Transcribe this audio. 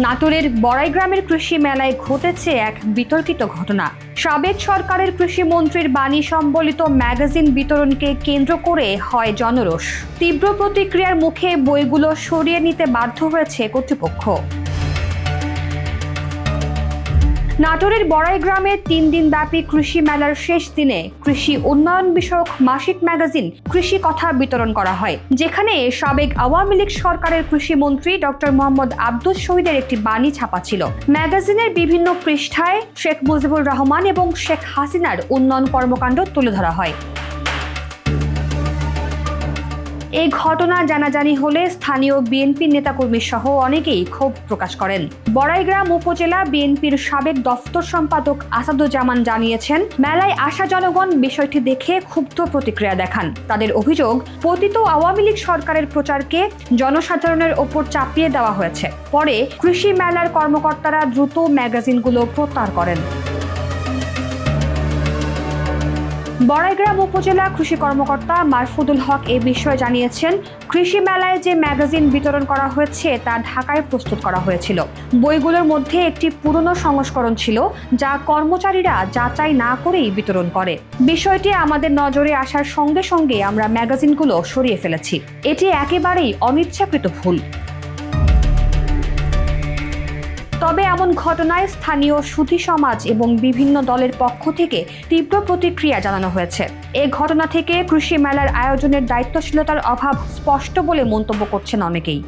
নাটোরের বড়াই গ্রামের কৃষি মেলায় ঘটেছে এক বিতর্কিত ঘটনা। সাবেক সরকারের কৃষিমন্ত্রীর বাণী সম্বলিত ম্যাগাজিন বিতরণকে কেন্দ্র করে হয় জনরোষ। তীব্র প্রতিক্রিয়ার মুখে বইগুলো সরিয়ে নিতে বাধ্য হয়েছে কর্তৃপক্ষ। নাটোরের বড়াই গ্রামে ৩ দিনব্যাপী কৃষি মেলার শেষ দিনে কৃষি উন্নয়ন বিষয়ক মাসিক ম্যাগাজিন কৃষি কথা বিতরণ করা হয়, যেখানে সাবেক আওয়ামী লীগ সরকারের কৃষিমন্ত্রী ডক্টর মোহাম্মদ আব্দুস শহীদের একটি বাণী ছাপা ছিল। ম্যাগাজিনের বিভিন্ন পৃষ্ঠায় শেখ মুজিবুর রহমান এবং শেখ হাসিনার উন্নয়ন কর্মকাণ্ড তুলে ধরা হয়। এই ঘটনা জানাজানি হলে স্থানীয় বিএনপি নেতাকর্মী সহ অনেকেই ক্ষোভ প্রকাশ করেন। বড়াইগ্রাম উপজেলা বিএনপির সাবেক দফতর সম্পাদক আসাদুজ্জামান জানিয়েছেন, মেলায় আসা জনগণ বিষয়টি দেখে ক্ষুব্ধ প্রতিক্রিয়া দেখান। তাদের অভিযোগ, পতিত আওয়ামী লীগ সরকারের প্রচারকে জনসাধারণের ওপর চাপিয়ে দেওয়া হয়েছে। পরে কৃষি মেলার কর্মকর্তারা দ্রুত ম্যাগাজিনগুলো প্রত্যাহার করেন। বড়াইগ্রাম উপজেলা কৃষি কর্মকর্তা মারফুদুল হক এ বিষয়ে জানিয়েছেন, কৃষি মেলায় যে ম্যাগাজিন বিতরণ করা হয়েছে তা ঢাকায় প্রস্তুত করা হয়েছিল। বইগুলোর মধ্যে একটি পুরনো সংস্করণ ছিল, যা কর্মচারীরা যাচাই না করেই বিতরণ করে। বিষয়টি আমাদের নজরে আসার সঙ্গে সঙ্গে আমরা ম্যাগাজিনগুলো সরিয়ে ফেলেছি। এটি একেবারেই অনিচ্ছাকৃত ভুল। তবে এমন ঘটনায় স্থানীয় সুধী সমাজ এবং বিভিন্ন দলের পক্ষ থেকে তীব্র প্রতিক্রিয়া জানানো হয়েছে। এ ঘটনা থেকে কৃষি মেলার আয়োজনের দায়িত্বশীলতার অভাব স্পষ্ট বলে মন্তব্য করছেন অনেকেই।